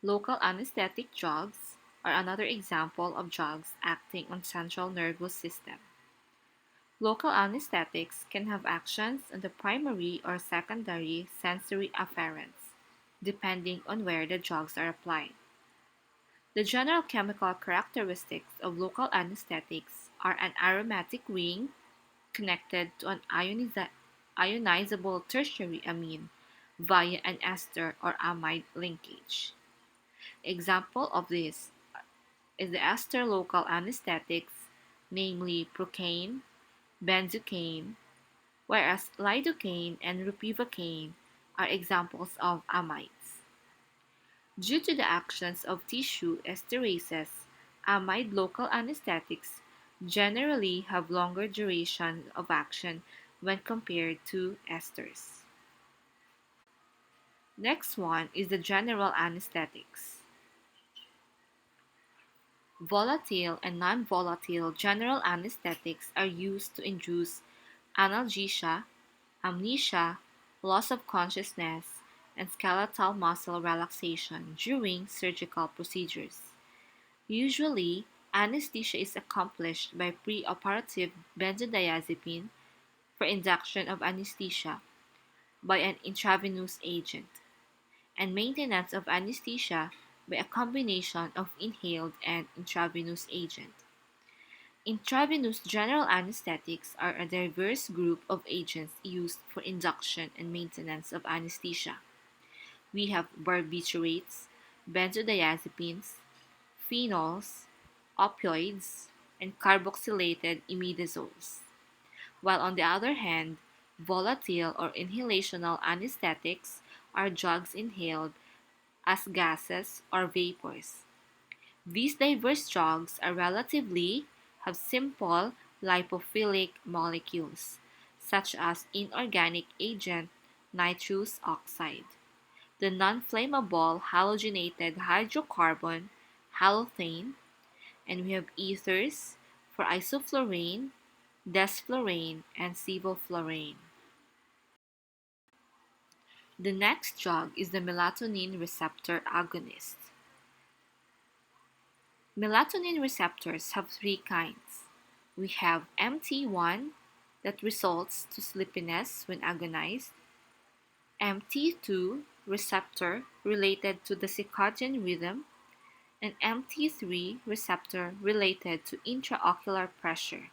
Local anesthetic drugs are another example of drugs acting on central nervous system. Local anesthetics can have actions on the primary or secondary sensory afferents, depending on where the drugs are applied. The general chemical characteristics of local anesthetics are an aromatic ring connected to an ionizable tertiary amine via an ester or amide linkage. Example of this is the ester local anesthetics, namely procaine, benzocaine, whereas lidocaine and ropivacaine are examples of amides. Due to the actions of tissue esterases, amide local anesthetics generally have longer duration of action when compared to esters. Next one is the general anesthetics. Volatile and non-volatile general anesthetics are used to induce analgesia, amnesia, loss of consciousness, and skeletal muscle relaxation during surgical procedures. Usually, anesthesia is accomplished by preoperative benzodiazepine for induction of anesthesia by an intravenous agent, and maintenance of anesthesia by a combination of inhaled and intravenous agent. Intravenous general anesthetics are a diverse group of agents used for induction and maintenance of anesthesia. We have barbiturates, benzodiazepines, phenols, opioids, and carboxylated imidazoles. While on the other hand, volatile or inhalational anesthetics are drugs inhaled as gases or vapors. These diverse drugs are relatively have simple lipophilic molecules, such as inorganic agent nitrous oxide, the non-flammable halogenated hydrocarbon halothane, and we have ethers for isoflurane, desflurane, and sevoflurane. The next drug is the melatonin receptor agonist. Melatonin receptors have three kinds. We have MT1 that results to sleepiness when agonized, MT2 receptor related to the circadian rhythm, and MT3 receptor related to intraocular pressure.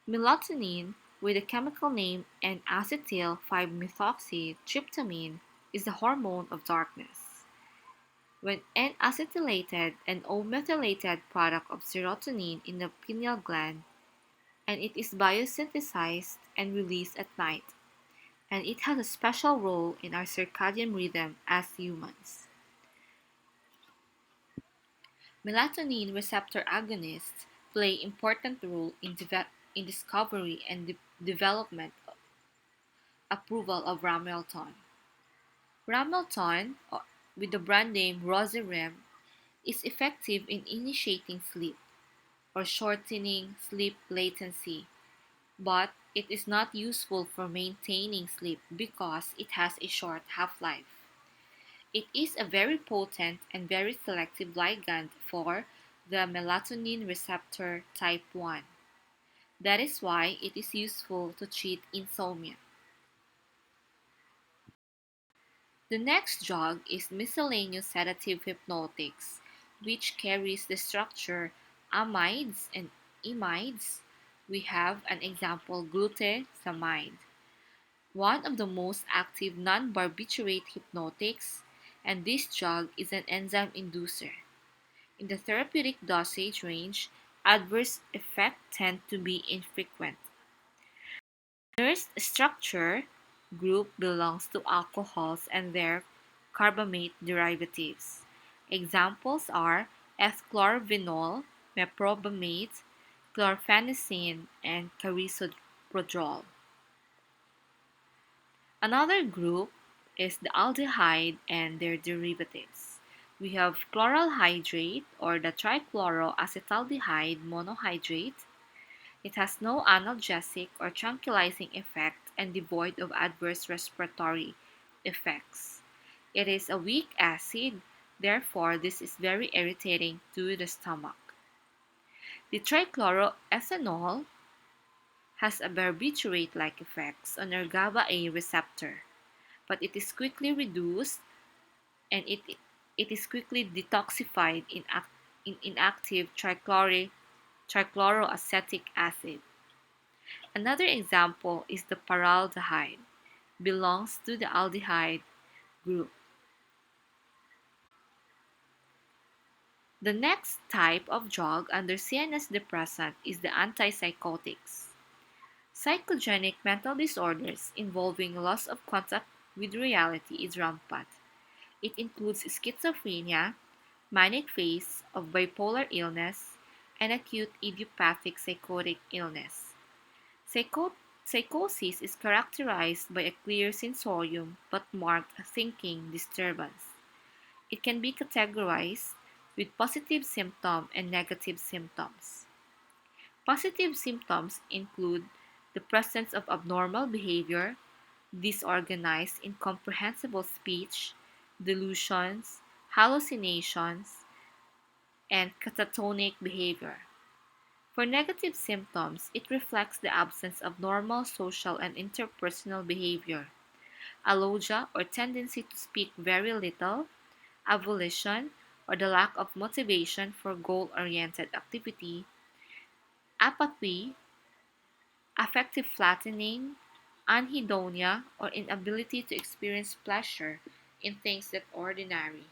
Melatonin, with the chemical name N-acetyl-5-methoxytryptamine, is the hormone of darkness. When N-acetylated and O-methylated product of serotonin in the pineal gland, and it is biosynthesized and released at night, and it has a special role in our circadian rhythm as humans. Melatonin receptor agonists play important role in discovery and development approval of Ramelton. Ramelton, with the brand name Rosarem, is effective in initiating sleep or shortening sleep latency, but it is not useful for maintaining sleep because it has a short half-life. It is a very potent and very selective ligand for the melatonin receptor type 1. That is why it is useful to treat insomnia. The next drug is miscellaneous sedative-hypnotics, which carries the structure amides and imides. We have an example glutamide, one of the most active non-barbiturate hypnotics, and this drug is an enzyme inducer. In the therapeutic dosage range, adverse effects tend to be infrequent. Nurse structure group belongs to alcohols and their carbamate derivatives. Examples are S-chlorvinol, meprobamate, chlorphenesin, and carisoprodol. Another group is the aldehyde and their derivatives. We have chloral hydrate or the trichloroacetaldehyde monohydrate. It has no analgesic or tranquilizing effect and devoid of adverse respiratory effects. It is a weak acid Therefore, this is very irritating to the stomach. The trichloroethanol has a barbiturate-like effects on our GABA-A receptor, but it is quickly reduced and it is quickly detoxified in inactive trichloroacetic acid. Another example is the paraldehyde, belongs to the aldehyde group. The next type of drug under CNS depressant is the antipsychotics. Psychogenic mental disorders involving loss of contact with reality is rampant. It includes schizophrenia, manic phase of bipolar illness, and acute idiopathic psychotic illness. Psycho- Psychosis is characterized by a clear sensorium but marked thinking disturbance. It can be categorized with positive symptom and negative symptoms. Positive symptoms include the presence of abnormal behavior, disorganized, incomprehensible speech, delusions, hallucinations, and catatonic behavior. For negative symptoms, it reflects the absence of normal social and interpersonal behavior, alogia or tendency to speak very little, avolition or the lack of motivation for goal-oriented activity, apathy, affective flattening, anhedonia, or inability to experience pleasure in things that are ordinary.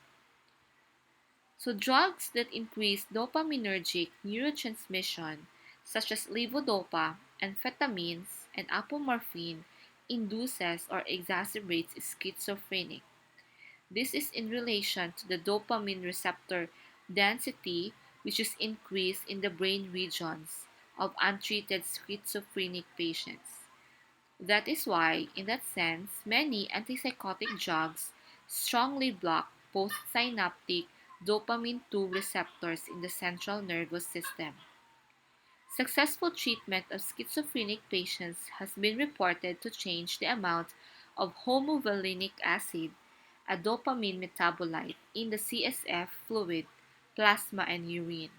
So drugs that increase dopaminergic neurotransmission, such as levodopa, amphetamines, and apomorphine, induces or exacerbates schizophrenia. This is in relation to the dopamine receptor density, which is increased in the brain regions of untreated schizophrenic patients. That is why, in that sense, many antipsychotic drugs strongly block both synaptic dopamine 2 receptors in the central nervous system. Successful treatment of schizophrenic patients has been reported to change the amount of homovalinic acid, a dopamine metabolite, in the CSF fluid, plasma, and urine.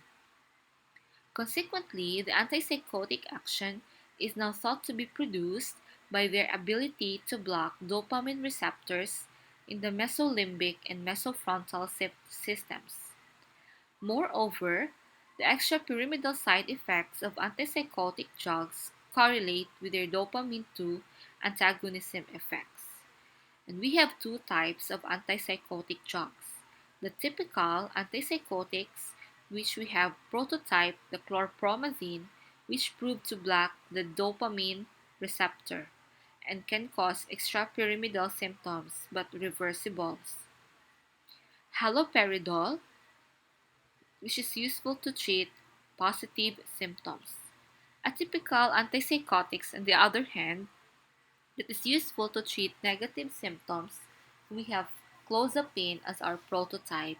Consequently, the antipsychotic action is now thought to be produced by their ability to block dopamine receptors in the mesolimbic and mesofrontal systems. Moreover, the extrapyramidal side effects of antipsychotic drugs correlate with their dopamine 2 antagonism effects. And we have two types of antipsychotic drugs. The typical antipsychotics, which we have prototype the chlorpromazine, which proved to block the dopamine receptor and can cause extrapyramidal symptoms but reversibles. Haloperidol, which is useful to treat positive symptoms. Atypical antipsychotics, on the other hand, that is useful to treat negative symptoms. We have clozapine as our prototype,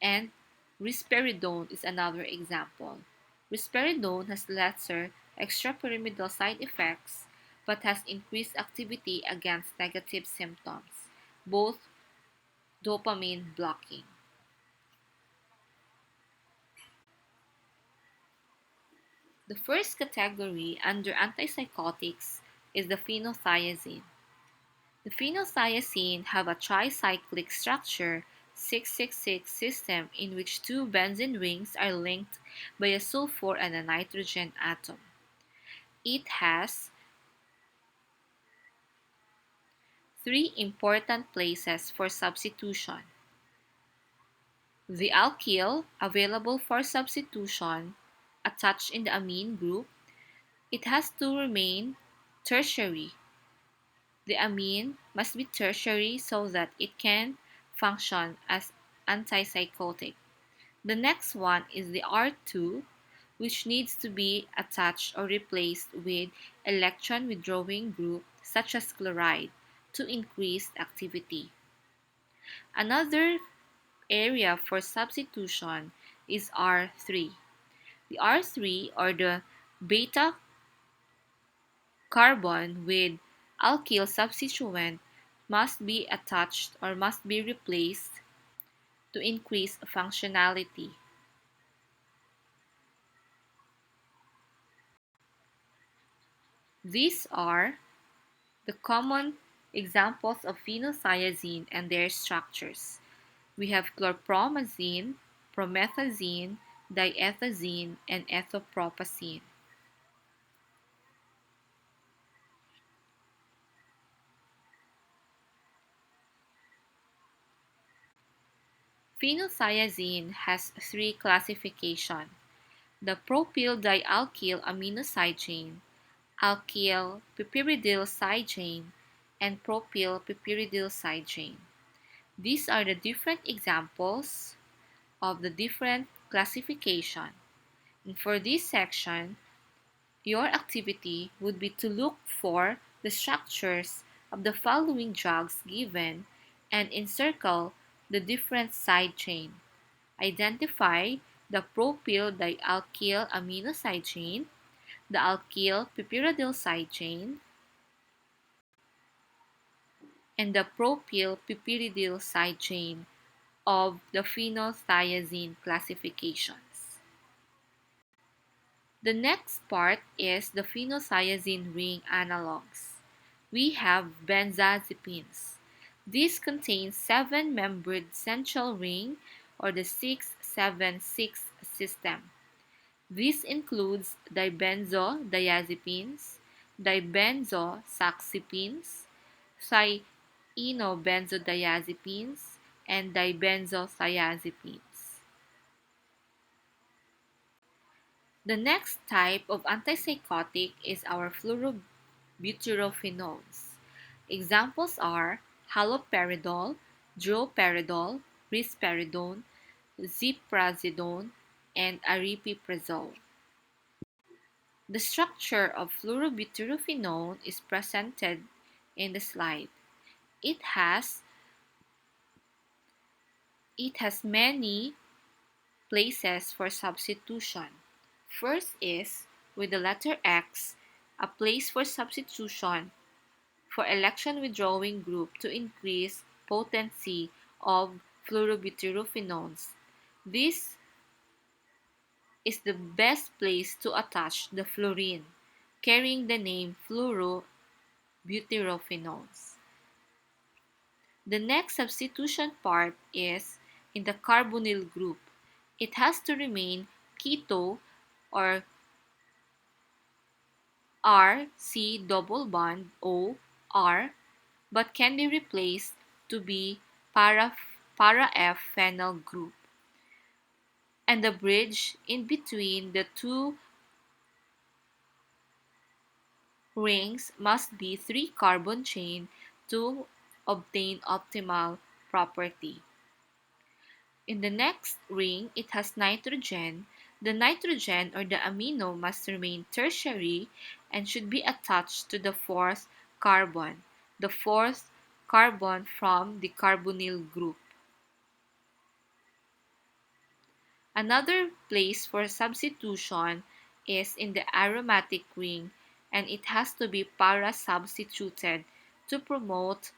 and risperidone is another example. Risperidone has lesser extrapyramidal side effects but has increased activity against negative symptoms, both dopamine blocking. The first category under antipsychotics is the phenothiazine. The phenothiazine have a tricyclic structure 666 system in which two benzene rings are linked by a sulfur and a nitrogen atom. It has three important places for substitution. The alkyl, available for substitution, attached in the amine group, it has to remain tertiary. The amine must be tertiary so that it can function as antipsychotic. The next one is the R2, which needs to be attached or replaced with electron withdrawing group such as chloride to increase activity. Another area for substitution is R3. The R3 or the beta carbon with alkyl substituent must be attached or must be replaced to increase functionality. These are the common examples of phenothiazine and their structures. We have chlorpromazine, promethazine, diethazine, and ethopropazine. Phenothiazine has three classifications: the propyl dialkyl amino side chain, alkyl piperidine side chain, and propyl piperidine side chain. These are the different examples of the different classification. And for this section, your activity would be to look for the structures of the following drugs given and encircle the different side chain. Identify the propyl dialkyl amino side chain, the alkyl piperidine side chain, and the propyl piperidine side chain of the phenothiazine classifications. The next part is the phenothiazine ring analogs. We have benzodiazepines. This contains 7-membered central ring or the 6-7-6 system. This includes dibenzodiazepines, dibenzoxazepines, thienobenzodiazepines, and dibenzothiazepines. The next type of antipsychotic is our fluorobutyrophenones. Examples are haloperidol, droperidol, risperidone, ziprasidone, and aripiprazole. The structure of fluorobutyrophenone is presented in the slide. It has many places for substitution. First is with the letter X, a place for substitution for election withdrawing group to increase potency of fluorobutyrophenones. This is the best place to attach the fluorine, carrying the name fluorobutyrophenones. The next substitution part is in the carbonyl group. It has to remain keto or RC double bond O R, but can be replaced to be para-F phenyl group. And the bridge in between the two rings must be 3-carbon chain to obtain optimal property. In the next ring, it has nitrogen. The nitrogen or the amino must remain tertiary and should be attached to the 4th carbon, the 4th carbon from the carbonyl group. Another place for substitution is in the aromatic ring, and it has to be para-substituted to promote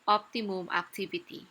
optimum activity.